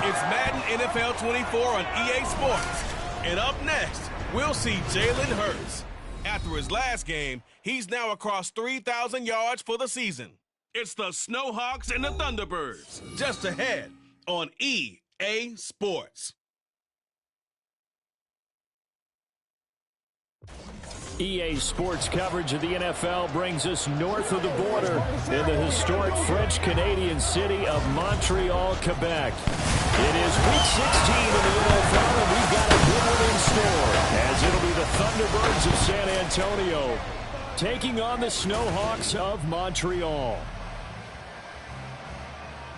It's Madden NFL 24 on EA Sports. And up next, we'll see Jalen Hurts. After his last game, he's now across 3,000 yards for the season. It's the Snowhawks and the Thunderbirds. Just ahead on EA Sports. EA Sports coverage of the NFL brings us north of the border in the historic French-Canadian city of Montreal, Quebec. It is Week 16 in the NFL, and we've got a good one in store, as it'll be the Thunderbirds of San Antonio taking on the Snowhawks of Montreal.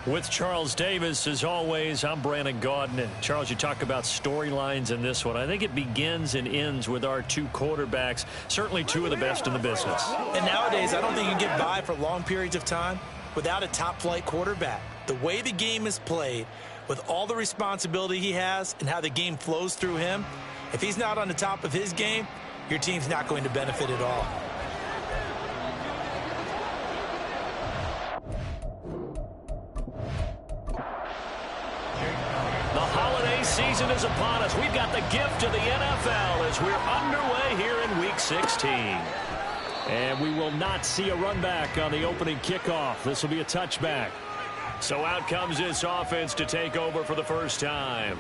With Charles Davis, as always, I'm Brandon Gaudin. Charles, you talk about storylines in this one. I think it begins and ends with our two quarterbacks, certainly two of the best in the business. And nowadays, I don't think you can get by for long periods of time without a top-flight quarterback. The way the game is played, with all the responsibility he has and how the game flows through him, if he's not on the top of his game, your team's not going to benefit at all. Season is upon us. We've got the gift of the NFL as we're underway here in Week 16. And we will not see a run back on the opening kickoff. This will be a touchback. So out comes this offense to take over for the first time.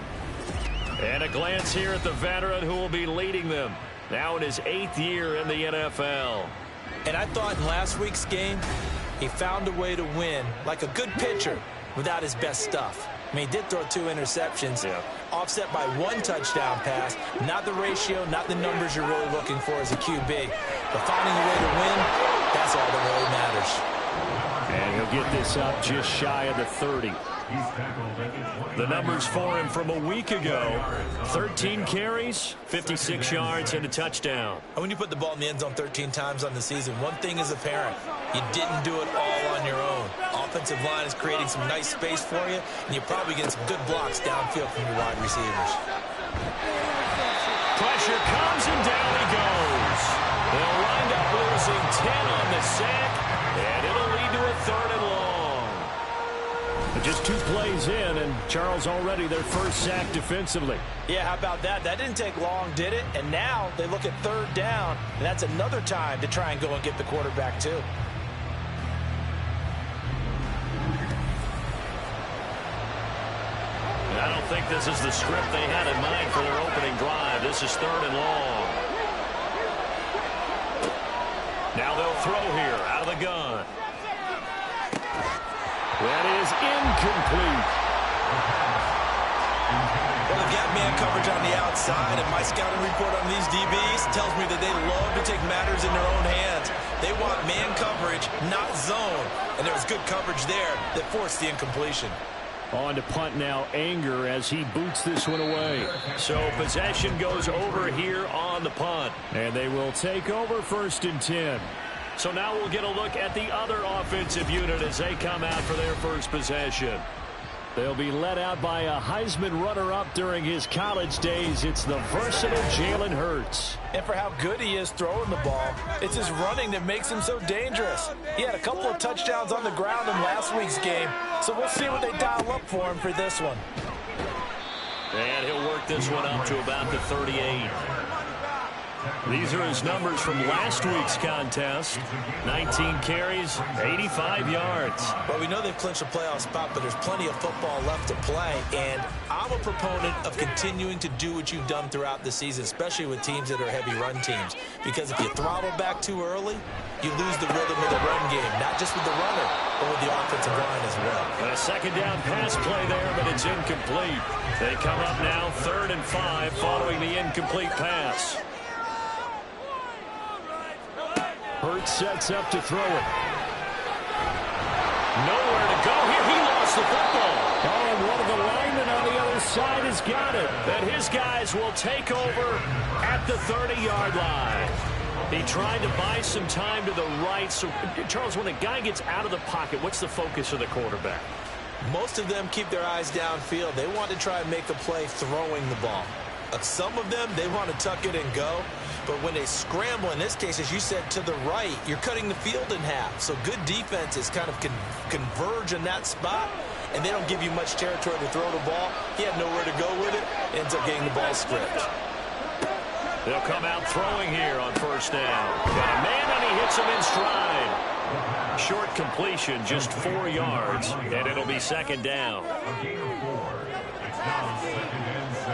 And a glance here at the veteran who will be leading them now in his 8th year in the NFL. And I thought in last week's game, he found a way to win like a good pitcher without his best stuff. I mean, he did throw 2 interceptions, offset by 1 touchdown pass. Not the ratio, not the numbers you're really looking for as a QB. But finding a way to win, that's all that really matters. And he'll get this up just shy of the 30. The numbers for him from a week ago: 13 carries, 56 yards, and a touchdown. And when you put the ball in the end zone 13 times on the season, one thing is apparent. You didn't do it all on your own. Offensive line is creating some nice space for you, and you're probably getting some good blocks downfield from your wide receivers. Pressure comes, and down he goes. They'll wind up losing 10 on the sack, and it'll lead to a 3rd and long. Just 2 plays in, and Charles already their first sack defensively. Yeah, how about that? That didn't take long, did it? And now they look at 3rd down, and that's another time to try and go and get the quarterback too. I don't think this is the script they had in mind for their opening drive. This is 3rd and long. Now they'll throw here out of the gun. That is incomplete. Well, they've got man coverage on the outside, and my scouting report on these DBs tells me that they love to take matters in their own hands. They want man coverage, not zone. And there was good coverage there that forced the incompletion. On to punt now, Anger, as he boots this one away. So possession goes over here on the punt. And they will take over 1st and 10. So now we'll get a look at the other offensive unit as they come out for their first possession. They'll be led out by a Heisman runner-up during his college days. It's the versatile Jalen Hurts. And for how good he is throwing the ball, it's his running that makes him so dangerous. He had a couple of touchdowns on the ground in last week's game, so we'll see what they dial up for him for this one. And he'll work this one up to about the 38. These are his numbers from last week's contest. 19 carries, 85 yards. Well, we know they've clinched a playoff spot, but there's plenty of football left to play. And I'm a proponent of continuing to do what you've done throughout the season, especially with teams that are heavy run teams. Because if you throttle back too early, you lose the rhythm of the run game, not just with the runner, but with the offensive line as well. And a 2nd down pass play there, but it's incomplete. They come up now 3rd and 5 following the incomplete pass. Hurts sets up to throw it. Nowhere to go here. He lost the football. Oh, and one of the linemen on the other side has got it. And his guys will take over at the 30-yard line. He tried to buy some time to the right. So, Charles, when a guy gets out of the pocket, what's the focus of the quarterback? Most of them keep their eyes downfield. They want to try and make a play throwing the ball. Some of them, they want to tuck it and go. But when they scramble, in this case, as you said, to the right, you're cutting the field in half. So good defenses kind of converge in that spot, and they don't give you much territory to throw the ball. He had nowhere to go with it. Ends up getting the ball stripped. They'll come out throwing here on first down. Got a man, and he hits him in stride. Short completion, just 4 yards, and it'll be second down. A gain of 4. It's now 2nd and 6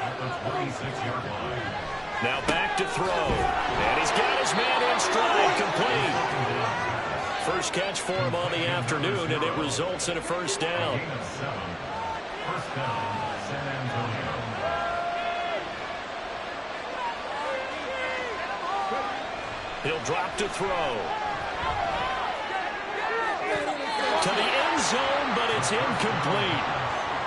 at the 26-yard line. Now back to throw. And he's got his man in stride, complete. First catch for him on the afternoon, and it results in a first down. Gain of 7. First down, San Antonio. He'll drop to throw. To the end zone, but it's incomplete.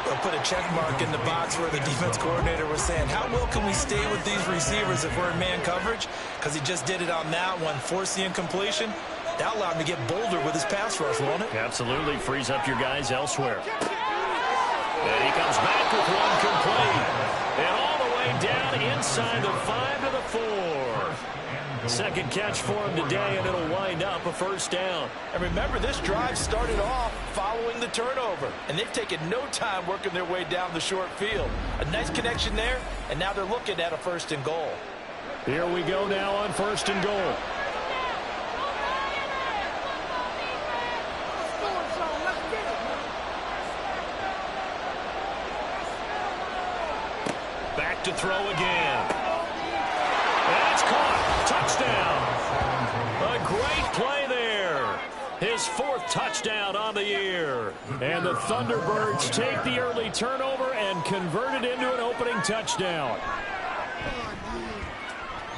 They'll put a check mark in the box where the defense coordinator was saying, how well can we stay with these receivers if we're in man coverage? Because he just did it on that one, forced the incompletion. That allowed him to get bolder with his pass rush, won't it? Absolutely, frees up your guys elsewhere. And he comes back with one complete. And all the way down inside the 5 to the 4. Second catch for him today, and it'll wind up a first down. And remember, this drive started off following the turnover, and they've taken no time working their way down the short field. A nice connection there, and now they're looking at a 1st and goal. Here we go now on 1st and goal. Back to throw again. And it's caught. Touchdown. A great play there. His 4th touchdown on the year. And the Thunderbirds take the early turnover and convert it into an opening touchdown.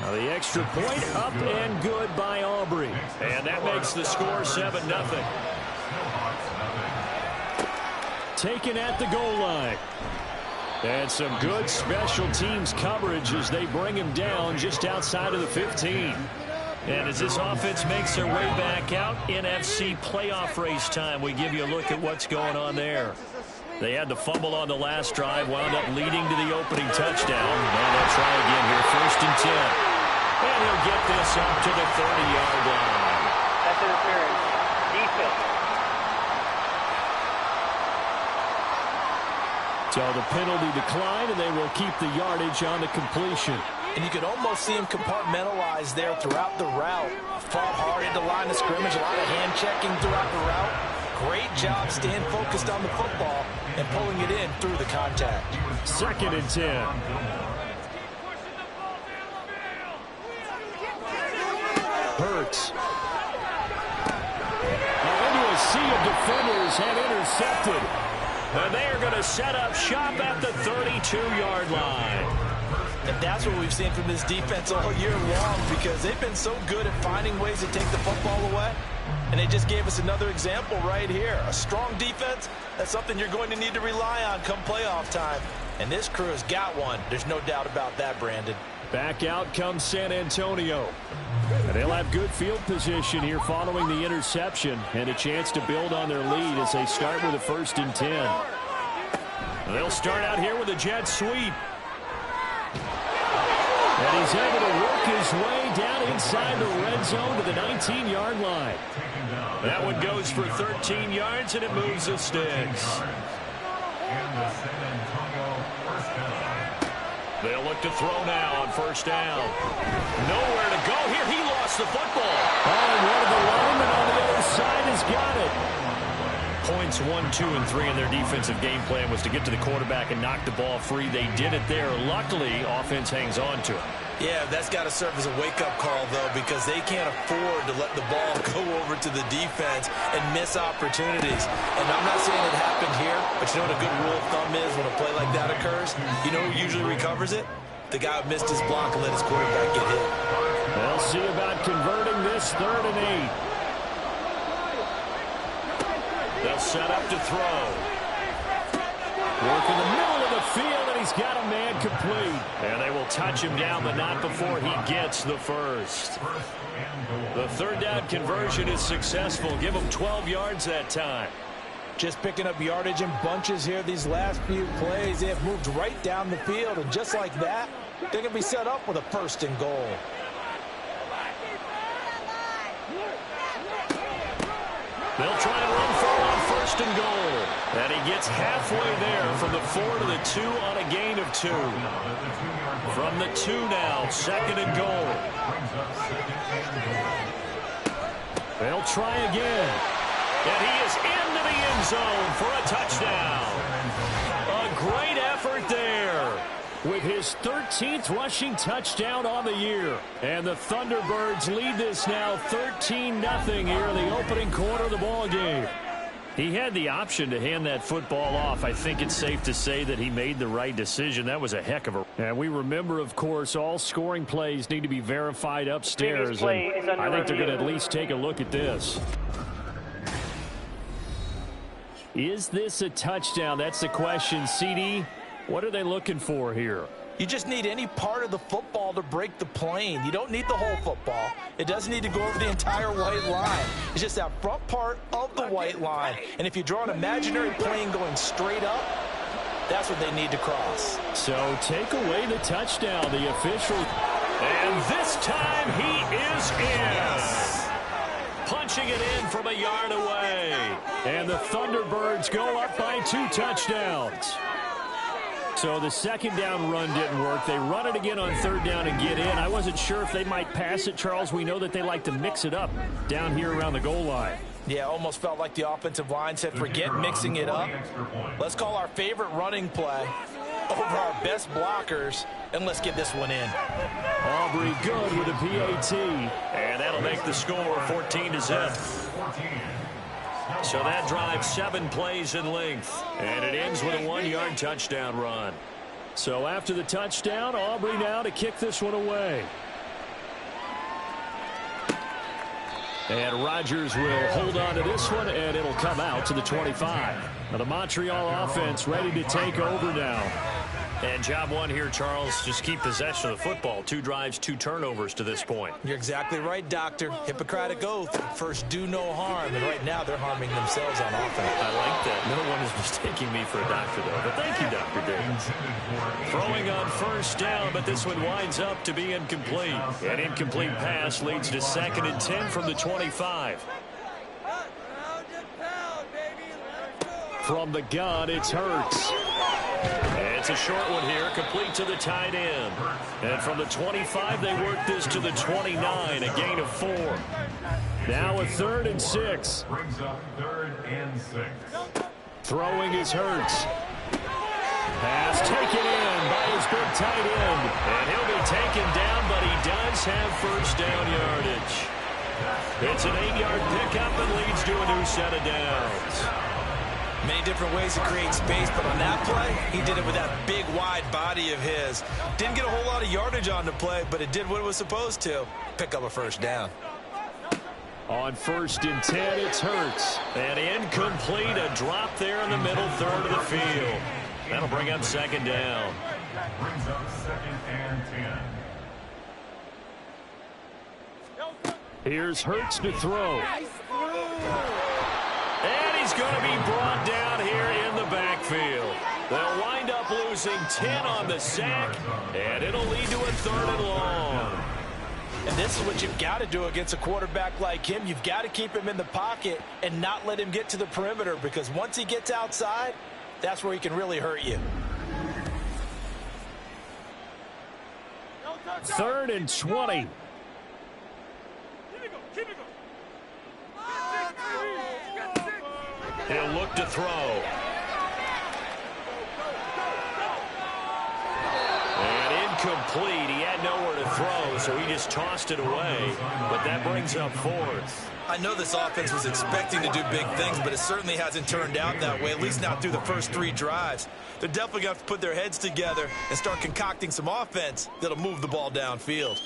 Now the extra point up and good by Aubrey. And that makes the score 7-0. Taken at the goal line. And some good special teams coverage as they bring him down just outside of the 15. And as this offense makes their way back out, NFC playoff race time, we give you a look at what's going on there. They had the fumble on the last drive, wound up leading to the opening touchdown. And they'll try again here, 1st and 10. And he'll get this up to the 30-yard line. That's interference. Defense. So the penalty declined, and they will keep the yardage on the completion. And you could almost see him compartmentalize there throughout the route. Fought hard into line of scrimmage, a lot of hand checking throughout the route. Great job staying focused on the football and pulling it in through the contact. 2nd and 10. Hurts. Into a sea of defenders and intercepted. And they are going to set up shop at the 32-yard line. And that's what we've seen from this defense all year long, because they've been so good at finding ways to take the football away. And they just gave us another example right here. A strong defense, that's something you're going to need to rely on come playoff time. And this crew has got one. There's no doubt about that, Brandon. Back out comes San Antonio. And they'll have good field position here following the interception and a chance to build on their lead as they start with a 1st and 10. They'll start out here with a jet sweep. And he's able to work his way down inside the red zone to the 19-yard line. That one goes for 13 yards, and it moves the sticks. They'll look to throw now on 1st down. Nowhere to go here. He lost the football. Oh, and one of the linemen on the other side has got it. Points 1, 2, and 3 in their defensive game plan was to get to the quarterback and knock the ball free. They did it there. Luckily, offense hangs on to it. Yeah, that's got to serve as a wake-up call, though, because they can't afford to let the ball go over to the defense and miss opportunities. And I'm not saying it happened here, but you know what a good rule of thumb is when a play like that occurs? You know who usually recovers it? The guy who missed his block and let his quarterback get hit. They'll see about converting this 3rd and 8. They'll set up to throw. Work in the middle of the field, and he's got a man complete. And they will touch him down, but not before he gets the 1st. The 3rd down conversion is successful. Give him 12 yards that time. Just picking up yardage in bunches here these last few plays. They have moved right down the field, and just like that, they're going to be set up with a 1st and goal. They'll try and run for it on 1st first and goal. And he gets halfway there from the 4 to the 2 on a gain of 2. From the 2 now, second and goal. They'll try again. And he is into the end zone for a touchdown. A great effort there with his 13th rushing touchdown on the year. And the Thunderbirds lead this now 13-0 here in the opening quarter of the ball game. He had the option to hand that football off. I think it's safe to say that he made the right decision. That was a heck of a... And we remember, of course, all scoring plays need to be verified upstairs. And I think they're going to at least take a look at this. Is this a touchdown? That's the question. CD, what are they looking for here? You just need any part of the football to break the plane. You don't need the whole football. It doesn't need to go over the entire white line. It's just that front part of the white line. And if you draw an imaginary plane going straight up, that's what they need to cross. So take away the touchdown, the official. And this time he is in. Punching it in from a yard away. And the Thunderbirds go up by 2 touchdowns. So the second down run didn't work. They run it again on third down and get in. I wasn't sure if they might pass it, Charles. We know that they like to mix it up down here around the goal line. Yeah, almost felt like the offensive line said, forget mixing it up. Let's call our favorite running play over our best blockers, and let's get this one in. Aubrey good with a PAT. And that'll make the score 14-0. So that drives 7 plays in length. And it ends with a 1-yard touchdown run. So after the touchdown, Aubrey now to kick this one away. And Rodgers will hold on to this one, and it'll come out to the 25. Now the Montreal offense ready to take over now. And job one here, Charles, just keep possession of the football. 2 drives, 2 turnovers to this point. You're exactly right, Doctor. Hippocratic oath. First, do no harm. And right now, they're harming themselves on offense. I like that. No one is mistaking me for a doctor, though. But thank you, Dr. Davis. Throwing on first down, but this one winds up to be incomplete. An incomplete pass leads to 2nd and 10 from the 25. From the gun, it's Hurts. It's a short one here, complete to the tight end. And from the 25, they work this to the 29, a gain of 4. Now a 3rd and 6. Brings up 3rd and 6. Throwing is Hurts. Pass taken in by his big tight end. And he'll be taken down, but he does have first down yardage. It's an 8-yard pickup and leads to a new set of downs. Many different ways to create space, but on that play, he did it with that big, wide body of his. Didn't get a whole lot of yardage on the play, but it did what it was supposed to. Pick up a first down. On 1st and 10, it's Hurts. And incomplete, a drop there in the middle third of the field. That'll bring up 2nd down. Brings up 2nd and 10. Here's Hurts to throw. And he's going to be brought down here in the backfield. They'll wind up losing 10 on the sack, and it'll lead to a 3rd and long. And this is what you've got to do against a quarterback like him. You've got to keep him in the pocket and not let him get to the perimeter, because once he gets outside, that's where he can really hurt you. 3rd and 20. He'll look to throw. And incomplete. He had nowhere to throw, so he just tossed it away. But that brings up 4th. I know this offense was expecting to do big things, but it certainly hasn't turned out that way, at least not through the first 3 drives. They're definitely going to have to put their heads together and start concocting some offense that'll move the ball downfield.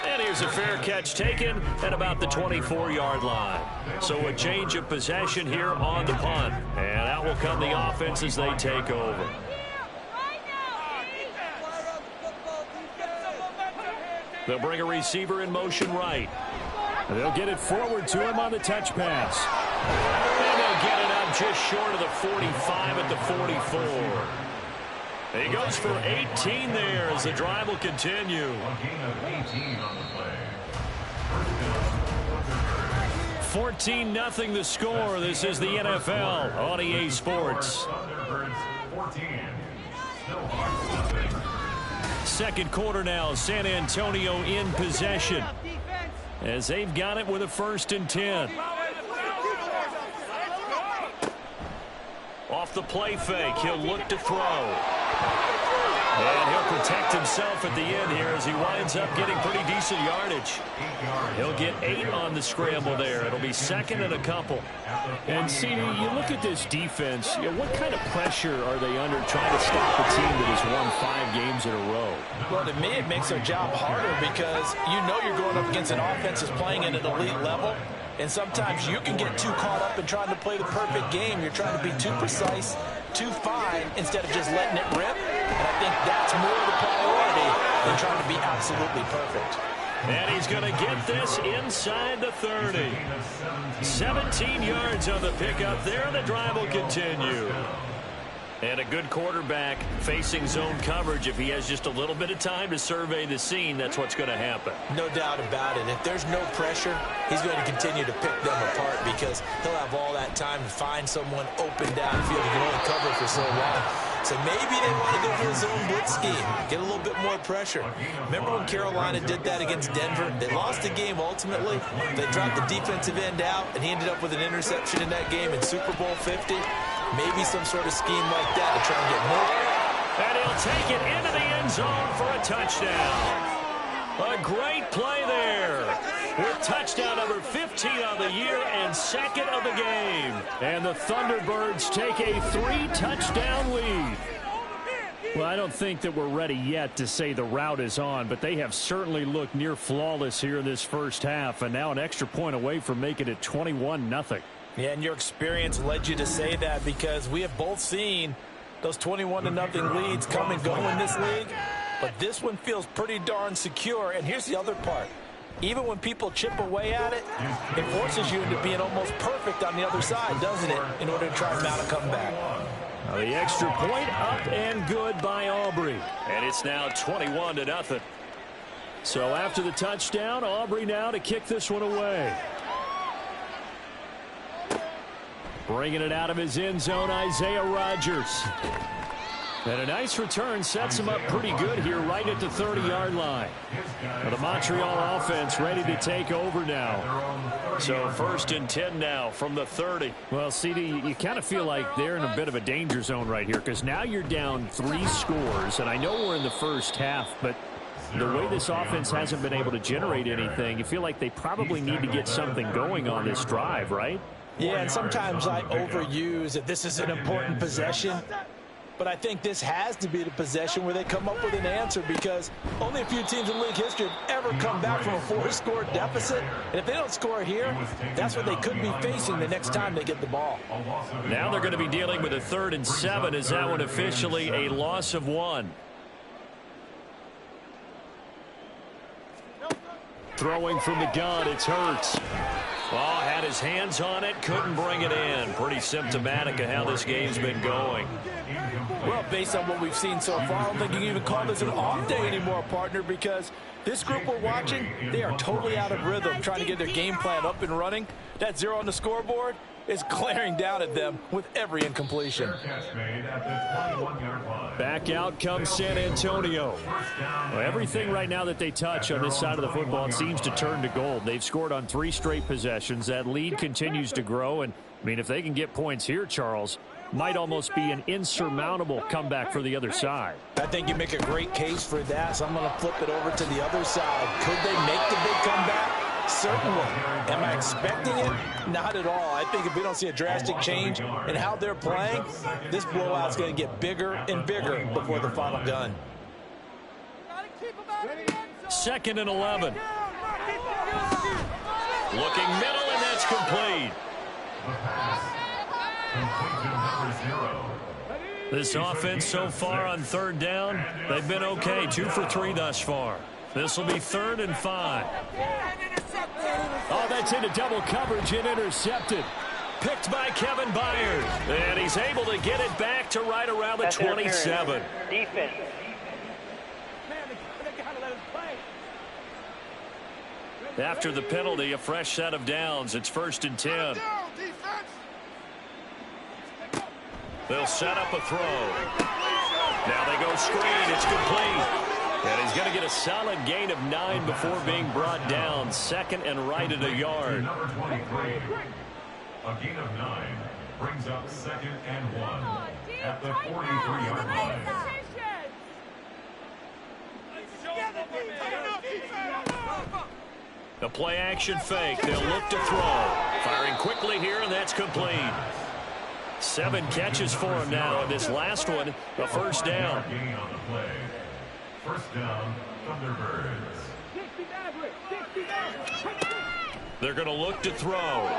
And here's a fair catch taken at about the 24-yard line. So a change of possession here on the punt. And out will come the offense as they take over. They'll bring a receiver in motion right. And they'll get it forward to him on the touch pass. And they'll get it up just short of the 45 at the 44. He goes for 18 there as the drive will continue. A gain of 18 on the play. 14-0 the score. This is the NFL on EA Sports. Second quarter now, San Antonio in possession as they've got it with a 1st and 10. Off the play fake, he'll look to throw. And he'll protect himself at the end here as he winds up getting pretty decent yardage. He'll get 8 on the scramble there. It'll be 2nd and a couple. And, CD, you look at this defense, what kind of pressure are they under trying to stop a team that has won 5 games in a row? Well, to me, it makes their job harder because you know you're going up against an offense that's playing at an elite level. And sometimes you can get too caught up in trying to play the perfect game. You're trying to be too precise, too fine, instead of just letting it rip. And I think that's more the priority than trying to be absolutely perfect. And he's going to get this inside the 30. 17 yards on the pickup there. The drive will continue. And a good quarterback facing zone coverage. If he has just a little bit of time to survey the scene, that's what's going to happen. No doubt about it. If there's no pressure, he's going to continue to pick them apart because he'll have all that time to find someone open downfield. He can only cover for so long. So maybe they want to go for a zone blitz scheme, get a little bit more pressure. Remember when Carolina did that against Denver? They lost the game ultimately. They dropped the defensive end out, and he ended up with an interception in that game in Super Bowl 50. Maybe some sort of scheme like that to try and get more. And he'll take it into the end zone for a touchdown. A great play there with touchdown number 15 on the year and 2nd of the game. And the Thunderbirds take a 3-touchdown lead. Well, I don't think that we're ready yet to say the route is on, but they have certainly looked near flawless here in this first half, and now an extra point away from making it 21-0. Yeah, and your experience led you to say that because we have both seen those 21-0 leads come and go in this league. But this one feels pretty darn secure. And here's the other part. Even when people chip away at it, it forces you into being almost perfect on the other side, doesn't it, in order to try and mount a comeback. Now the extra point up and good by Aubrey. And it's now 21-0. So after the touchdown, Aubrey now to kick this one away. Bringing it out of his end zone, Isaiah Rodgers. And a nice return sets him up pretty good here right at the 30-yard line. Now the Montreal offense ready to take over now. So 1st and 10 now from the 30. Well, CD, you kind of feel like they're in a bit of a danger zone right here because now you're down 3 scores. And I know we're in the first half, but the way this offense hasn't been able to generate anything, you feel like they probably need to get something going on this drive, right? Yeah, and sometimes I overuse that this is an important possession. But I think this has to be the possession where they come up with an answer because only a few teams in league history have ever come back from a 4-score deficit. And if they don't score here, that's what they could be facing the next time they get the ball. Now they're going to be dealing with a 3rd and 7 as that one officially a loss of 1. Throwing from the gun, it's Hurts. Oh, had his hands on it, couldn't bring it in. Pretty symptomatic of how this game's been going. Well, based on what we've seen so far, I don't think you can even call this an off day anymore, partner, because this group we're watching, they are totally out of rhythm, trying to get their game plan up and running. That 0 on the scoreboard is glaring down at them with every incompletion. Back out comes San Antonio. Well, everything right now that they touch on this side of the football seems to turn to gold. They've scored on 3 straight possessions. That lead continues to grow. And, I mean, if they can get points here, Charles, might almost be an insurmountable comeback for the other side. I think you make a great case for that, so I'm going to flip it over to the other side. Could they make the big comeback? Certainly. Am I expecting it? Not at all. I think if we don't see a drastic change in how they're playing, this blowout's going to get bigger and bigger before the final gun. 2nd and 11. Looking middle, and that's complete. This offense so far on 3rd down, they've been okay. 2 for 3 thus far. This will be 3rd and 5. Oh, that's into double coverage and intercepted. Picked by Kevin Byard. And he's able to get it back to right around the 27. Defense. After the penalty, a fresh set of downs. It's 1st and 10. They'll set up a throw. Now they go screen. It's complete. And he's going to get a solid gain of 9 before being brought down. 2nd and right at a yard. Number 23. A gain of 9 brings up 2nd and 1 at the 43-yard line. The play action fake. They'll look to throw. Firing quickly here, and that's complete. 7 catches for him now, and this last one, a 1st down. Gain on the play. 1st down, Thunderbirds. They're going to look to throw. Oh,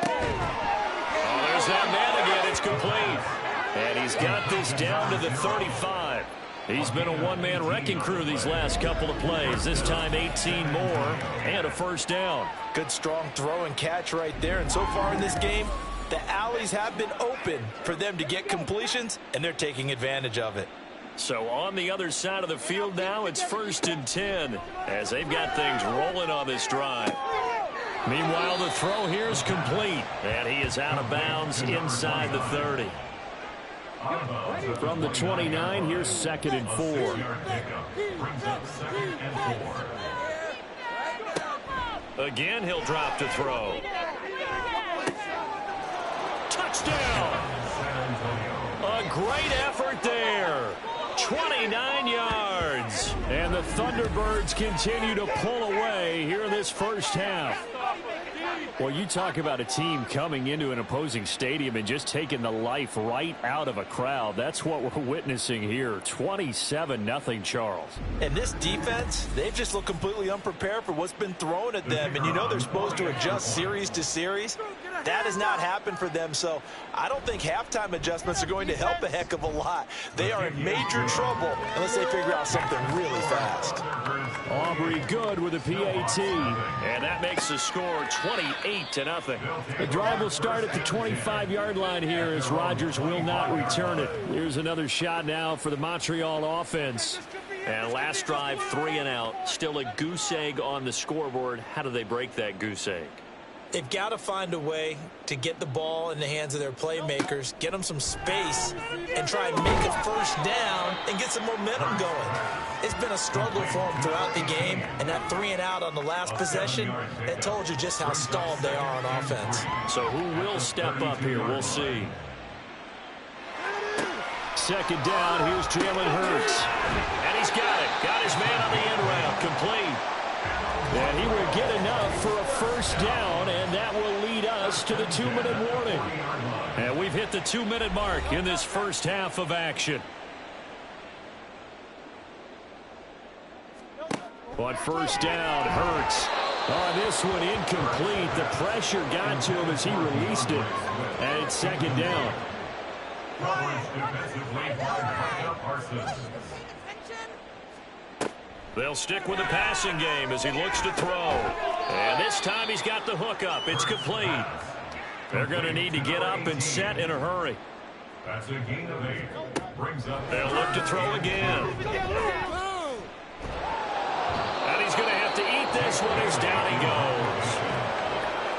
there's that man again. It's complete. And he's got this down to the 35. He's been a one-man wrecking crew these last couple of plays. This time 18 more and a 1st down. Good strong throw and catch right there. And so far in this game, the alleys have been open for them to get completions, and they're taking advantage of it. So on the other side of the field now, it's 1st and 10 as they've got things rolling on this drive. Meanwhile, the throw here is complete, and he is out of bounds inside the 30. From the 29, here's 2nd and 4. Brings up 2nd and 4. Again, he'll drop to throw. Touchdown! A great effort there. 29 yards. And the Thunderbirds continue to pull away here in this 1st half. Well, you talk about a team coming into an opposing stadium and just taking the life right out of a crowd. That's what we're witnessing here. 27-0, Charles. And this defense, they've just looked completely unprepared for what's been thrown at them. And you know they're supposed to adjust series to series. That has not happened for them, so I don't think halftime adjustments are going to help a heck of a lot. They are in major trouble unless they figure out something really fast. Aubrey Good with a PAT, and that makes the score 28-0. The drive will start at the 25-yard line here as Rodgers will not return it. Here's another shot now for the Montreal offense. And last drive, 3 and out. Still a goose egg on the scoreboard. How do they break that goose egg? They've got to find a way to get the ball in the hands of their playmakers, get them some space, and try and make a 1st down and get some momentum going. It's been a struggle for them throughout the game, and that 3 and out on the last possession, that told you just how stalled they are on offense. So who will step up here? We'll see. 2nd down, here's Jalen Hurts. And he's got it. Got his man on the end route. Complete. And he will get enough for a 1st down, and that will lead us to the 2-minute warning. And we've hit the 2-minute mark in this 1st half of action. On 1st down, Hurts. On this one, incomplete. The pressure got to him as he released it. And it's 2nd down. They'll stick with the passing game as he looks to throw. And this time he's got the hook up. It's complete. They're going to need to get up and set in a hurry. That's a gain of 8. Brings up. They'll look to throw again. And he's going to have to eat this one as down he goes.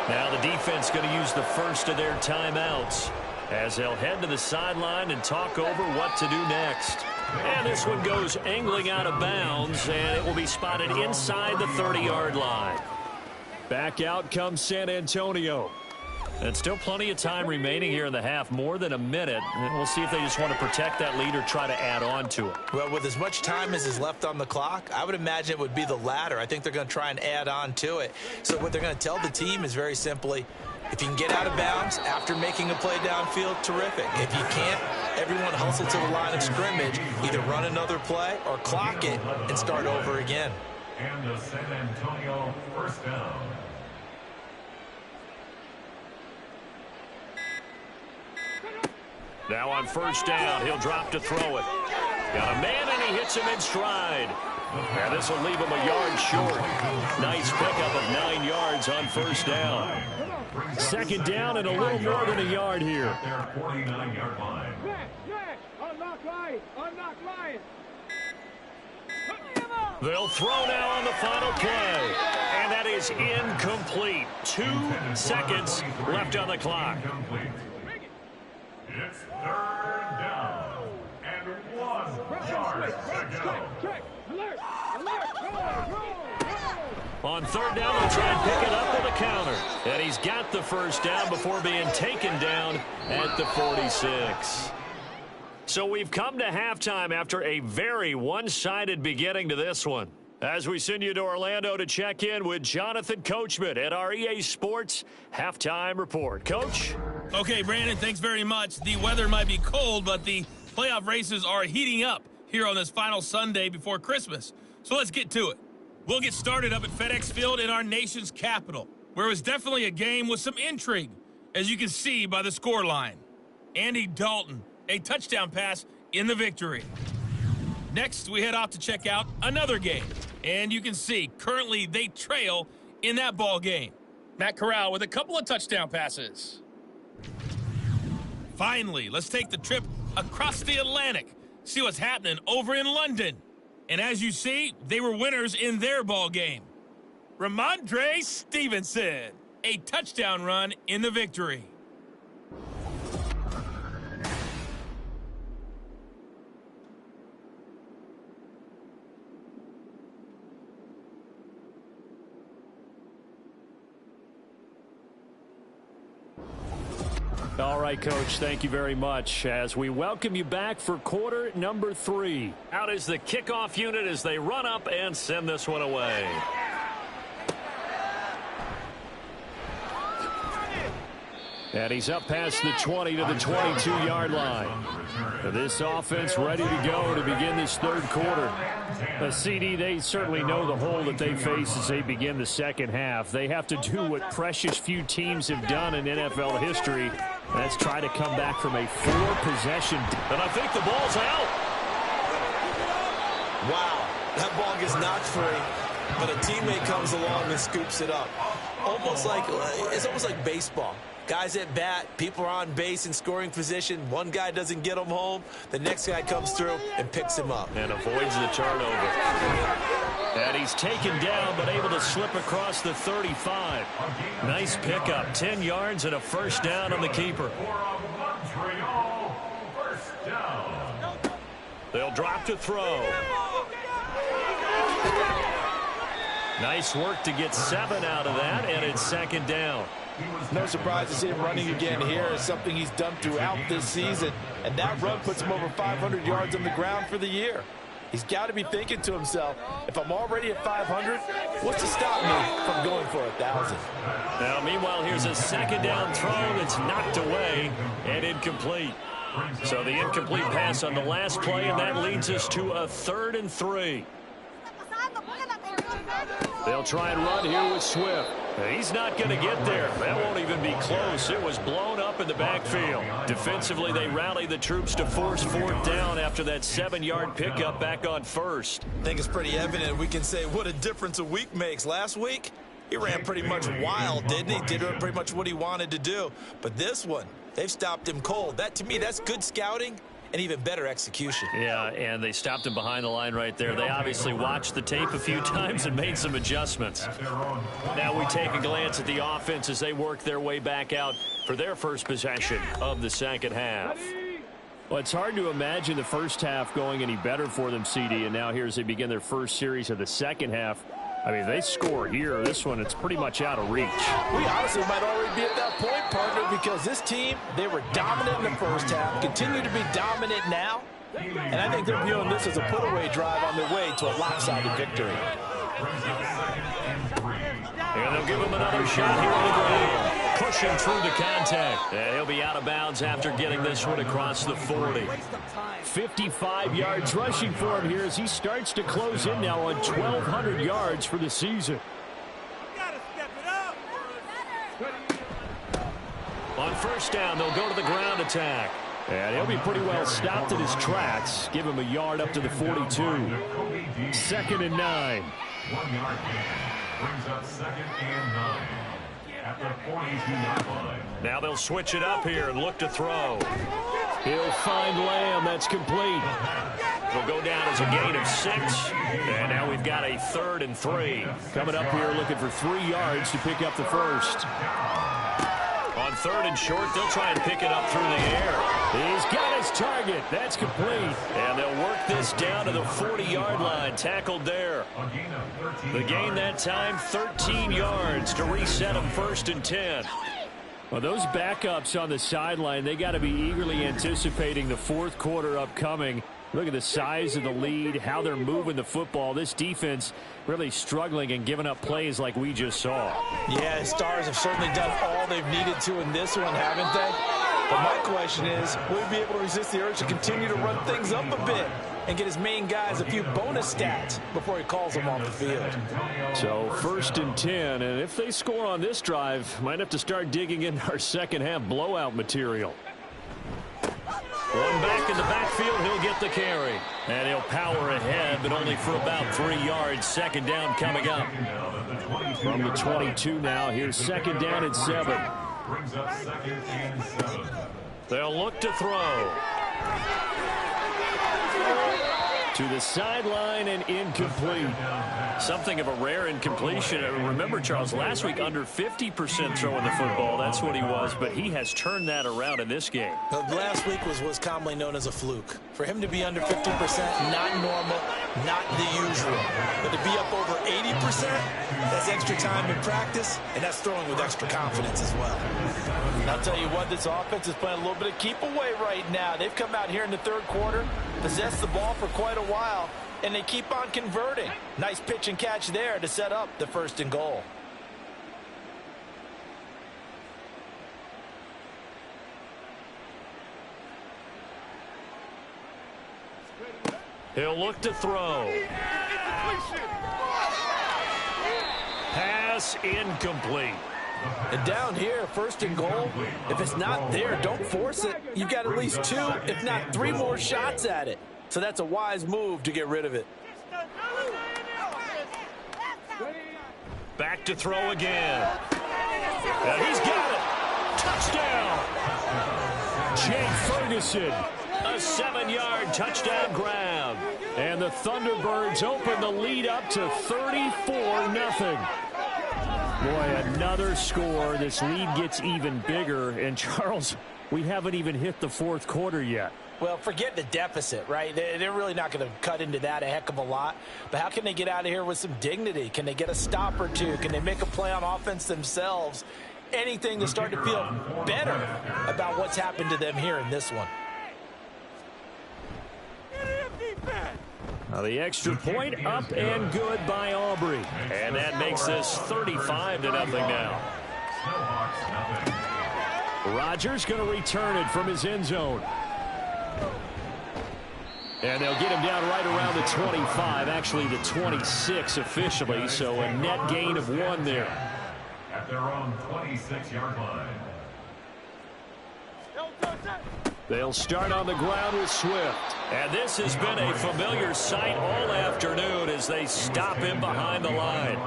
Now the defense going to use the first of their timeouts as they'll head to the sideline and talk over what to do next. And this one goes angling out of bounds, and it will be spotted inside the 30-yard line. Back out comes San Antonio. And still plenty of time remaining here in the half, more than a minute. And we'll see if they just want to protect that lead or try to add on to it. Well, with as much time as is left on the clock, I would imagine it would be the latter. I think they're going to try and add on to it. So what they're going to tell the team is very simply, if you can get out of bounds after making a play downfield, terrific. If you can't, everyone hustle to the line of scrimmage, either run another play or clock it and start over again. And the San Antonio 1st down. Now on 1st down, he'll drop to throw it. Got a man, and he hits him in stride. Now this will leave him a yard short. Nice pickup of 9 yards on 1st down. 2nd down and a little more than a yard here. Their 49-yard line. They'll throw now on the final play. And that is incomplete. 2 seconds left on the clock. It's third down and 1 yard to go. On third down, they'll try and pick it up with a counter. And he's got the first down before being taken down at the 46. So we've come to halftime after a very one-sided beginning to this one. As we send you to Orlando to check in with Jonathan Coachman at our EA Sports Halftime Report. Coach? Okay, Brandon, thanks very much. The weather might be cold, but the playoff races are heating up here on this final Sunday before Christmas. So let's get to it. We'll get started up at FedEx Field in our nation's capital, where it was definitely a game with some intrigue, as you can see by the scoreline. Andy Dalton, a touchdown pass in the victory. Next, we head off to check out another game. And you can see, currently they trail in that ball game. Matt Corral with a couple of touchdown passes. Finally, let's take the trip across the Atlantic, see what's happening over in London. And as you see, they were winners in their ball game. Ramondre Stevenson, a touchdown run in the victory. All right, Coach, thank you very much as we welcome you back for quarter number 3. Out is the kickoff unit as they run up and send this one away. And he's up past the 20 to the 22-yard line. This offense ready to go to begin this third quarter. CD, they certainly know the hole that they face as they begin the second half. They have to do what precious few teams have done in NFL history. That's try to come back from a 4-possession. And I think the ball's out. Wow, that ball gets knocked free, but a teammate comes along and scoops it up. It's almost like baseball. Guys at bat, people are on base in scoring position. One guy doesn't get him home. The next guy comes through and picks him up. And avoids the turnover. And he's taken down, but able to slip across the 35. Nice pickup. 10 yards and a first down on the keeper. They'll drop to throw. Nice work to get 7 out of that, and it's second down. No surprise to see him running again here. It's something he's done throughout this season. And that run puts him over 500 yards on the ground for the year. He's got to be thinking to himself, if I'm already at 500, what's to stop me from going for 1,000? Now, meanwhile, here's a second down throw that's knocked away and incomplete. So the incomplete pass on the last play, and that leads us to a 3rd and 3. They'll try and run here with Swift. He's not going to get there. That won't even be close. It was blown up in the backfield. Defensively, they rally the troops to force 4th down after that 7-yard pickup back on 1st. I think it's pretty evident. We can say what a difference a week makes. Last week, he ran pretty much wild, didn't he? Did pretty much what he wanted to do. But this one, they've stopped him cold. That, to me, that's good scouting and even better execution. Yeah, and they stopped him behind the line right there. They obviously watched the tape a few times and made some adjustments. Now we take a glance at the offense as they work their way back out for their first possession of the second half. Well, it's hard to imagine the first half going any better for them, CD, and now here as they begin their first series of the second half. I mean, they score here. This one, it's pretty much out of reach. We honestly might already be at that point, partner, because this team, they were dominant in the first half, continue to be dominant now, and I think they're viewing this as a put-away drive on their way to a lopsided victory. And they'll give him another shot here on the ground. Pushing through the contact. And he'll be out of bounds after getting this one across the 40. 55 yards rushing for him here as he starts to close in now on 1,200 yards for the season. On first down, they'll go to the ground attack. And he'll be pretty well stopped in his tracks. Give him a yard up to the 42. 2nd and 9. 1 yard gain brings up 2nd and 9 at the 42-yard line. Now they'll switch it up here and look to throw. He'll find Lamb. That's complete. It'll go down as a gain of 6. And now we've got a 3rd and 3. Coming up here looking for 3 yards to pick up the first. On 3rd and short, they'll try and pick it up through the air. He's got his target. That's complete. And they'll work this down to the 40-yard line. Tackled there. The gain that time, 13 yards to reset them 1st and 10. Well, those backups on the sideline, they got to be eagerly anticipating the 4th quarter upcoming. Look at the size of the lead, how they're moving the football. This defense really struggling and giving up plays like we just saw. Yeah, the Stars have certainly done all they've needed to in this one, haven't they? But my question is, will he be able to resist the urge to continue to run things up a bit and get his main guys a few bonus stats before he calls them off the field? So 1st and 10, and if they score on this drive, might have to start digging in our second half blowout material. One back in the backfield, he'll get the carry. And he'll power ahead, but only for about 3 yards. 2nd down coming up. From the 22 now, here's 2nd down and 7. Brings up 2nd and 7. They'll look to throw. To the sideline and incomplete. Something of a rare incompletion. Remember, Charles, last week under 50% throwing the football. That's what he was, but he has turned that around in this game. Last week was commonly known as a fluke. For him to be under 50%, not normal, not the usual. But to be up over 80%, that's extra time in practice, and that's throwing with extra confidence as well. And I'll tell you what, this offense is playing a little bit of keep away right now. They've come out here in the 3rd quarter, possessed the ball for quite a while, and they keep on converting. Nice pitch and catch there to set up the 1st and goal. He'll look to throw. Pass incomplete. And down here, 1st and goal, if it's not there, don't force it. You've got at least 2, if not 3 more shots at it. So that's a wise move to get rid of it. Back to throw again. And he's got it. Touchdown. Jake Ferguson. A 7-yard touchdown grab. And the Thunderbirds open the lead up to 34-0. Boy, another score. This lead gets even bigger. And, Charles, we haven't even hit the 4th quarter yet. Well, forget the deficit, right? They're really not going to cut into that a heck of a lot. But how can they get out of here with some dignity? Can they get a stop or two? Can they make a play on offense themselves? Anything to start to feel better about what's happened to them here in this one. Now the extra point up and good by Aubrey. And that makes this 35-0 now. Rodgers going to return it from his end zone. And they'll get him down right around the 25, actually the 26 officially, so a net gain of 1 there. At their own 26-yard line. They'll start on the ground with Swift. And this has been a familiar sight all afternoon as they stop him behind the line.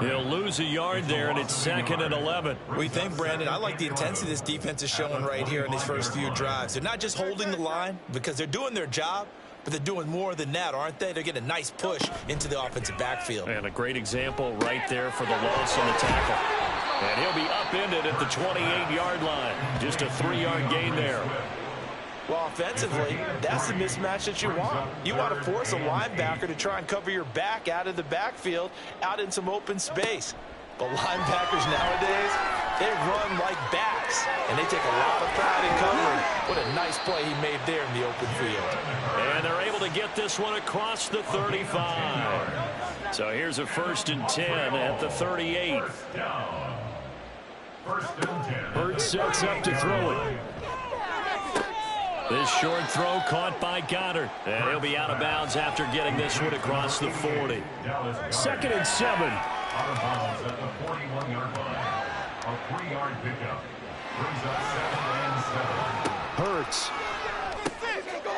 He'll lose a yard there, and it's 2nd and 11. What do you think, Brandon? I like the intensity this defense is showing right here in these first few drives. They're not just holding the line because they're doing their job, but they're doing more than that, aren't they? They're getting a nice push into the offensive backfield. And a great example right there for the loss on the tackle. And he'll be upended at the 28-yard line. Just a 3-yard gain there. Well, offensively, that's the mismatch that you want. You want to force a linebacker to try and cover your back out of the backfield, out in some open space. But linebackers nowadays, they run like backs, and they take a lot of pride in covering. What a nice play he made there in the open field. And they're able to get this one across the 35. So here's a 1st and 10 at the 38. Hurts sets up to throw it. This short throw caught by Goddard. And he'll be out of bounds after getting this one across the 40. 2nd and 7. Out of bounds at the 41-yard line. A 3-yard pickup. Brings up 2nd and 7. Hurts.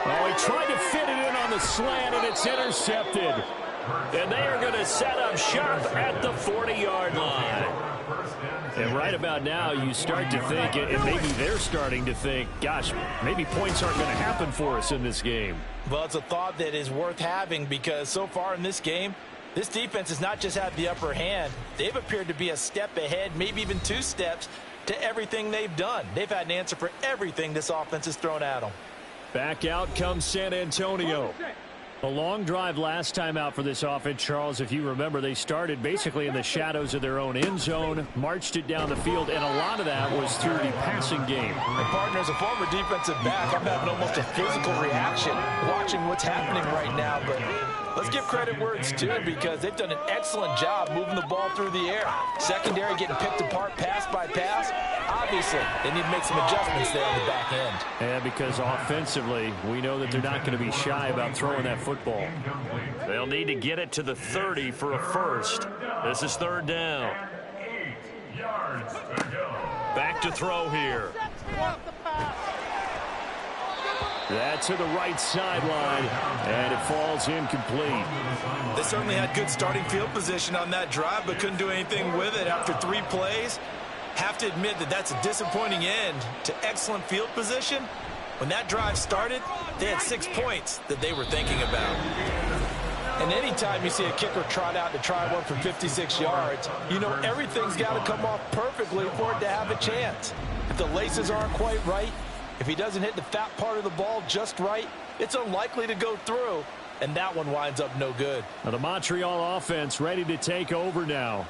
Oh, he tried to fit it in on the slant, and it's intercepted. And they are going to set up shop at the 40-yard line. And right about now, you start to think, and maybe they're starting to think, gosh, maybe points aren't going to happen for us in this game. Well, it's a thought that is worth having because so far in this game, this defense has not just had the upper hand. They've appeared to be a step ahead, maybe even 2 steps, to everything they've done. They've had an answer for everything this offense has thrown at them. Back out comes San Antonio. A long drive last time out for this offense, Charles. If you remember, they started basically in the shadows of their own end zone, marched it down the field, and a lot of that was through the passing game. And partner, as a former defensive back, I'm having almost a physical reaction watching what's happening right now. But let's give credit where it's due because they've done an excellent job moving the ball through the air. Secondary getting picked apart pass by pass. Obviously, they need to make some adjustments there on the back end. Yeah, because offensively, we know that they're not going to be shy about throwing that football. They'll need to get it to the 30 for a first. This is 3rd down. 8 yards to go. Back to throw here. That to the right sideline, and it falls incomplete. They certainly had good starting field position on that drive, but couldn't do anything with it after 3 plays. Have to admit that that's a disappointing end to excellent field position. When that drive started, they had 6 points that they were thinking about. And anytime you see a kicker trot out to try one for 56 yards, you know everything's got to come off perfectly for it to have a chance. If the laces aren't quite right, if he doesn't hit the fat part of the ball just right, it's unlikely to go through, and that one winds up no good. Now the Montreal offense ready to take over now.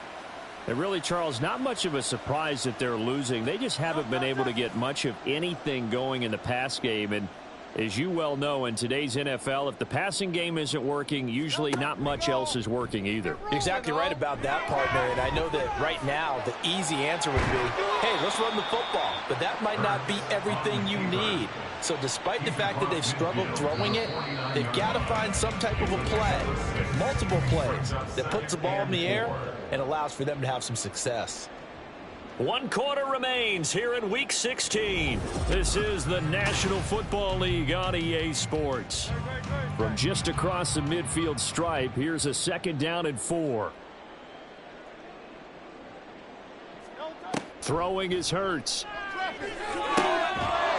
And really, Charles, not much of a surprise that they're losing. They just haven't been able to get much of anything going in the pass game. And as you well know, in today's NFL, if the passing game isn't working, usually not much else is working either. You're exactly right about that, partner. And I know that right now the easy answer would be, hey, let's run the football. But that might not be everything you need. So despite the fact that they've struggled throwing it, they've got to find some type of a play, multiple plays, that puts the ball in the air and allows for them to have some success. 1 quarter remains here in Week 16. This is the National Football League on EA Sports. From just across the midfield stripe, here's a 2nd down and 4. Throwing is Hurts.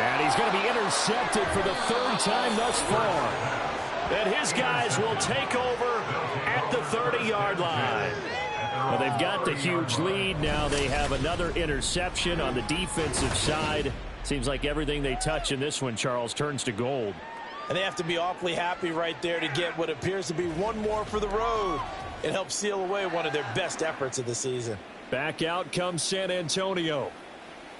And he's going to be intercepted for the 3rd time thus far. And his guys will take over at the 30-yard line. Well, they've got the huge lead. Now they have another interception on the defensive side. Seems like everything they touch in this one, Charles, turns to gold. And they have to be awfully happy right there to get what appears to be one more for the road. It helps seal away one of their best efforts of the season. Back out comes San Antonio.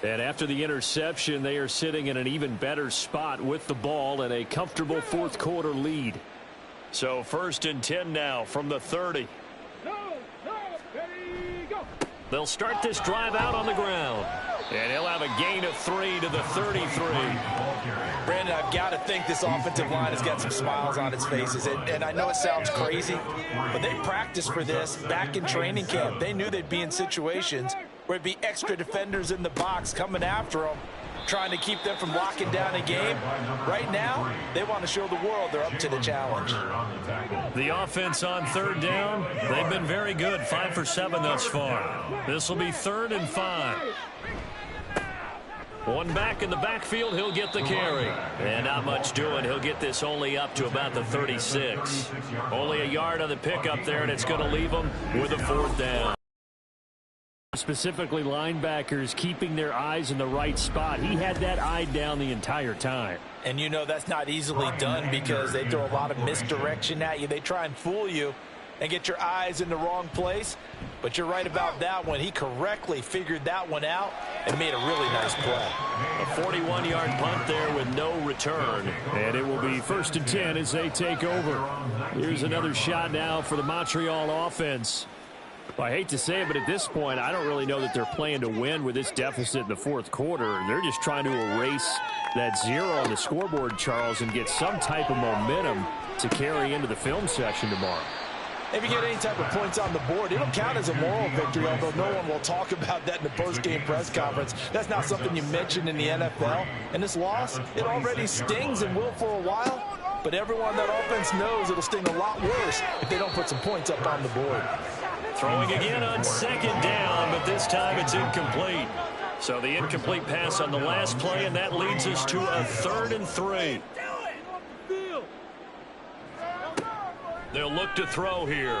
And after the interception, they are sitting in an even better spot with the ball and a comfortable 4th quarter lead. So 1st and 10 now from the 30. They'll start this drive out on the ground. And he'll have a gain of 3 to the 33. Brandon, I've got to think this offensive line has got some smiles on its faces. And I know it sounds crazy, but they practiced for this back in training camp. They knew they'd be in situations where it'd be extra defenders in the box coming after them, trying to keep them from locking down a game. Right now, they want to show the world they're up to the challenge. The offense on 3rd down, they've been very good, 5 for 7 thus far. This will be 3rd and 5. One back in the backfield, he'll get the carry. And not much doing. He'll get this only up to about the 36. Only a yard on the pickup there, and it's going to leave him with a 4th down. Specifically linebackers keeping their eyes in the right spot. He had that eye down the entire time. And you know that's not easily done because they throw a lot of misdirection at you. They try and fool you and get your eyes in the wrong place. But you're right about that one. He correctly figured that one out and made a really nice play. A 41-yard punt there with no return. And it will be 1st and 10 as they take over. Here's another shot now for the Montreal offense. Well, I hate to say it, but at this point, I don't really know that they're playing to win with this deficit in the 4th quarter. They're just trying to erase that 0 on the scoreboard, Charles, and get some type of momentum to carry into the film session tomorrow. If you get any type of points on the board, it'll count as a moral victory, although no one will talk about that in the post-game press conference. That's not something you mentioned in the NFL. And this loss, it already stings and will for a while. but everyone on that offense knows it'll sting a lot worse if they don't put some points up on the board. Throwing again on second down, but this time it's incomplete. So the incomplete pass on the last play, and that leads us to a 3rd and 3. They'll look to throw here.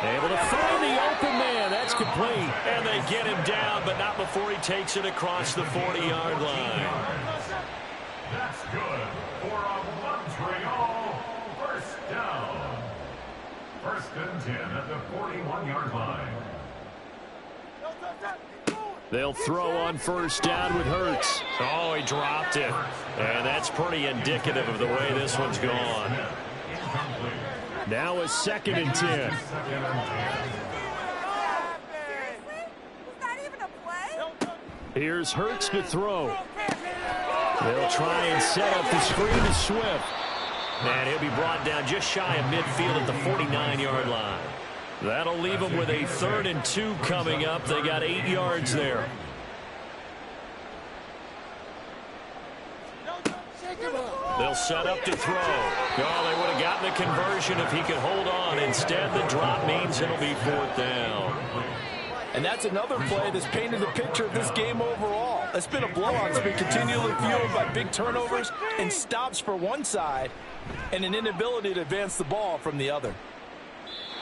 Able to find the open man. That's complete. And they get him down, but not before he takes it across the 40-yard line. That's good for a Montreal first down. 1st and 10 at the 41-yard line. They'll throw on 1st down with Hurts. Oh, he dropped it. And that's pretty indicative of the way this one's gone. Now a 2nd and 10. Here's Hurts to throw. They'll try and set up the screen to Swift. And he'll be brought down just shy of midfield at the 49-yard line. That'll leave them with a 3rd and 2 coming up. They got 8 yards there. They'll set up to throw. Oh, they would have gotten the conversion if he could hold on. Instead, the drop means it'll be 4th down. And that's another play that's painted the picture of this game overall. It's been a blowout. It's been continually fueled by big turnovers and stops for one side and an inability to advance the ball from the other.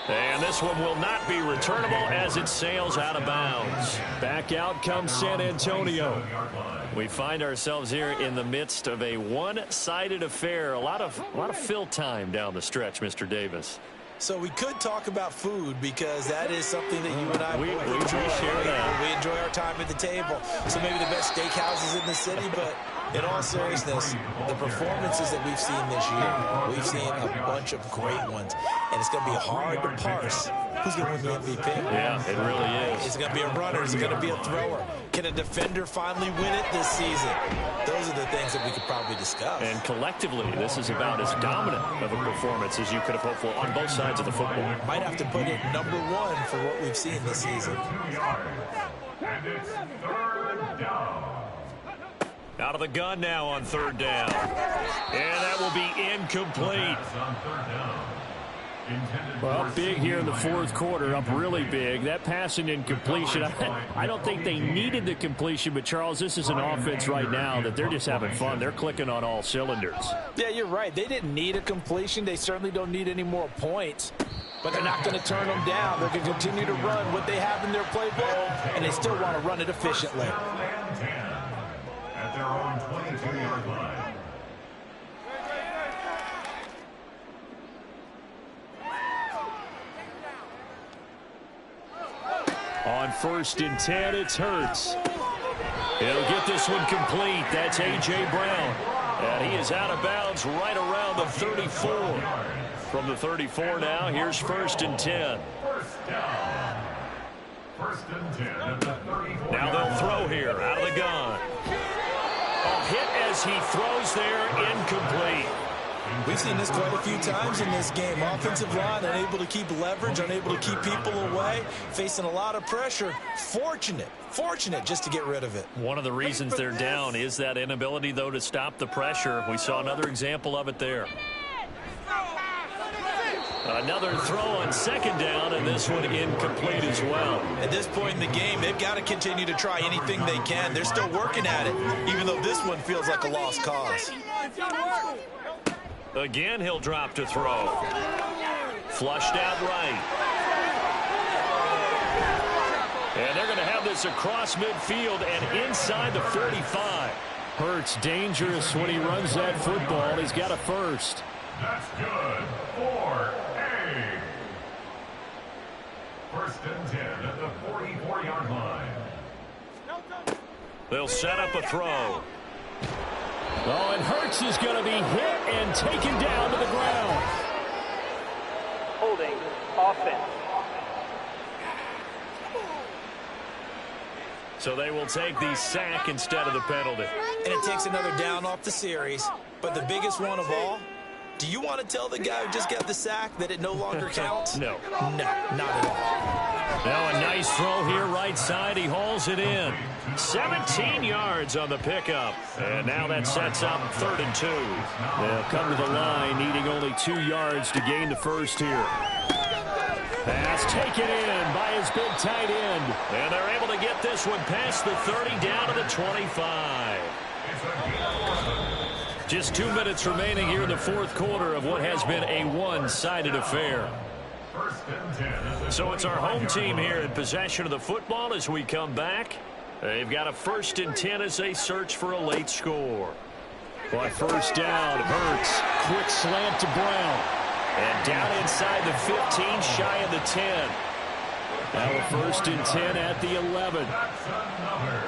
And this one will not be returnable as it sails out of bounds. Back out comes San Antonio. We find ourselves here in the midst of a one-sided affair. A lot of fill time down the stretch, Mr. Davis. So we could talk about food because that is something that you and I we enjoy. share that. We enjoy our time at the table. So maybe the best steakhouses in the city, but in all seriousness, the performances that we've seen this year, we've seen a bunch of great ones, and it's going to be hard to parse who's going to win the MVP. Yeah, it really is. Is it going to be a runner? Is it going to be a thrower? Can a defender finally win it this season? Those are the things that we could probably discuss. And collectively, this is about as dominant of a performance as you could have hoped for on both sides of the football. Might have to put it #1 for what we've seen this season. And it's 3rd down. Out of the gun now on 3rd down. And that will be incomplete. Well, big here in the 4th quarter, up really big. That pass and incompletion, I don't think they needed the completion, but Charles, this is an offense right now that they're just having fun. They're clicking on all cylinders. Yeah, you're right. They didn't need a completion. They certainly don't need any more points. But they're not going to turn them down. They're going to continue to run what they have in their playbook, and they still want to run it efficiently. At their own 22-yard line. On 1st and 10, it's Hurts. He'll get this one complete. That's A.J. Brown. And he is out of bounds right around the 34. From the 34 now, here's 1st and 10. First down. 1st and 10 at the 34. Now they'll throw here out of the gun. A hit as he throws there, incomplete. We've seen this quite a few times in this game. Offensive line unable to keep leverage, unable to keep people away, facing a lot of pressure. Fortunate just to get rid of it. One of the reasons they're down is that inability, though, to stop the pressure. We saw another example of it there. Another throw on 2nd down, and this one incomplete as well. At this point in the game, they've got to continue to try anything they can. They're still working at it, even though this one feels like a lost cause. Again, he'll drop to throw. Flushed out right. And they're going to have this across midfield and inside the 45. Hurts dangerous when he runs that football. He's got a first. That's good for A. 1st and 10 at the 44-yard line. They'll set up a throw. Oh, and Hurts is going to be hit and taken down to the ground. Holding offense. So they will take the sack instead of the penalty. And it takes another down off the series. But the biggest one of all, do you want to tell the guy who just got the sack that it no longer counts? No. No, not at all. Now a nice throw here right side. He hauls it in. 17 yards on the pickup. And now that sets up 3rd and 2. They'll come to the line needing only 2 yards to gain the first here. Pass taken in by his big tight end. And they're able to get this one past the 30 down to the 25. Just 2 minutes remaining here in the 4th quarter of what has been a one-sided affair. So it's our home team here in possession of the football as we come back. They've got a 1st and 10 as they search for a late score. On 1st down, Hurts. Quick slant to Brown. And down inside the 15, shy of the 10. Now a 1st and 10 at the 11. That's another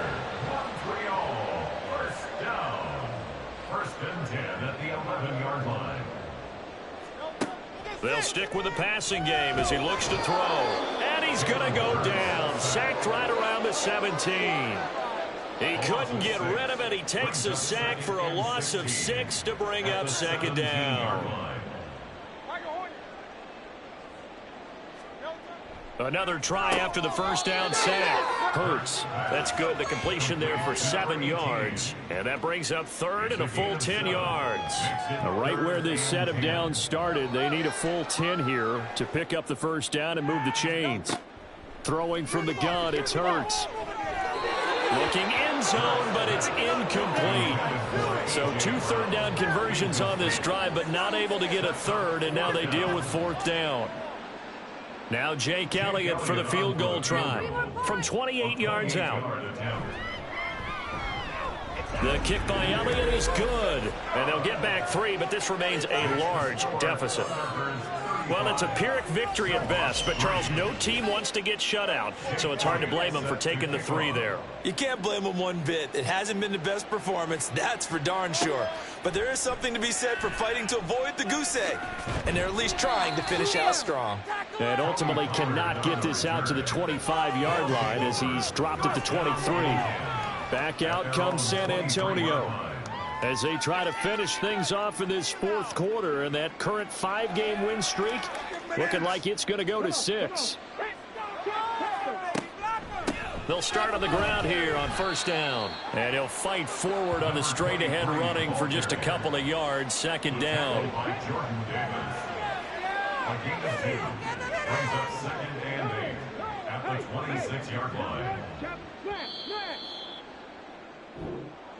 1-3-all. 1st down. 1st and 10 at the 11-yard line. They'll stick with the passing game as he looks to throw. And he's going to go down. Sacked right around the 17. He couldn't get rid of it. He takes a sack for a loss of 6 to bring up 2nd down. Another try after the 1st down sack. Hurts. That's good. The completion there for 7 yards. And that brings up 3rd and a full 10 yards. Right where this set of downs started, they need a full 10 here to pick up the 1st down and move the chains. Throwing from the gun, it's Hurts. Looking end zone, but it's incomplete. So 2 3rd down conversions on this drive, but not able to get a 3rd, and now they deal with 4th down. Now Jake Elliott for the field goal try from 28 yards out. The kick by Elliott is good, and they'll get back 3, but this remains a large deficit. Well, it's a Pyrrhic victory at best, but, Charles, no team wants to get shut out, so it's hard to blame them for taking the 3 there. You can't blame them one bit. It hasn't been the best performance, that's for darn sure. But there is something to be said for fighting to avoid the goose egg, and they're at least trying to finish out strong. And ultimately cannot get this out to the 25-yard line as he's dropped at the 23. Back out comes San Antonio as they try to finish things off in this 4th quarter, and that current 5-game win streak looking like it's going to go to 6. They'll start on the ground here on 1st down. And he'll fight forward on the straight-ahead running for just a couple of yards. 2nd down. A gain of 2 brings up 2nd and 8 at the 26-yard line.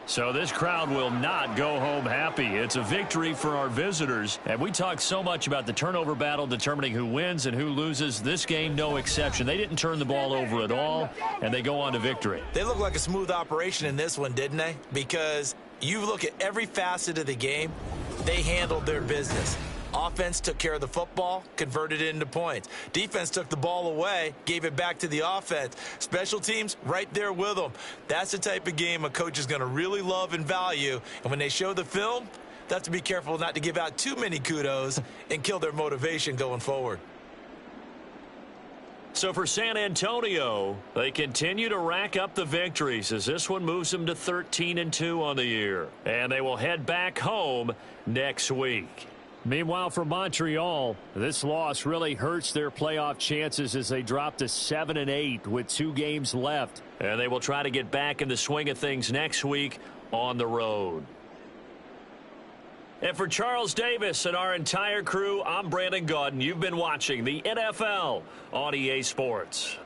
So this crowd will not go home happy. It's a victory for our visitors. And we talk so much about the turnover battle determining who wins and who loses. This game, no exception. They didn't turn the ball over at all, and they go on to victory. They look like a smooth operation in this one, didn't they? Because you look at every facet of the game, they handled their business. Offense took care of the football, converted it into points. Defense took the ball away, gave it back to the offense. Special teams, right there with them. That's the type of game a coach is going to really love and value. And when they show the film, they have to be careful not to give out too many kudos and kill their motivation going forward. So for San Antonio, they continue to rack up the victories as this one moves them to 13-2 on the year. And they will head back home next week. Meanwhile, for Montreal, this loss really hurts their playoff chances as they drop to 7-8 with 2 games left. And they will try to get back in the swing of things next week on the road. And for Charles Davis and our entire crew, I'm Brandon Gaudin. You've been watching the NFL on EA Sports.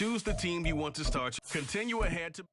Choose the team you want to start. Continue ahead to...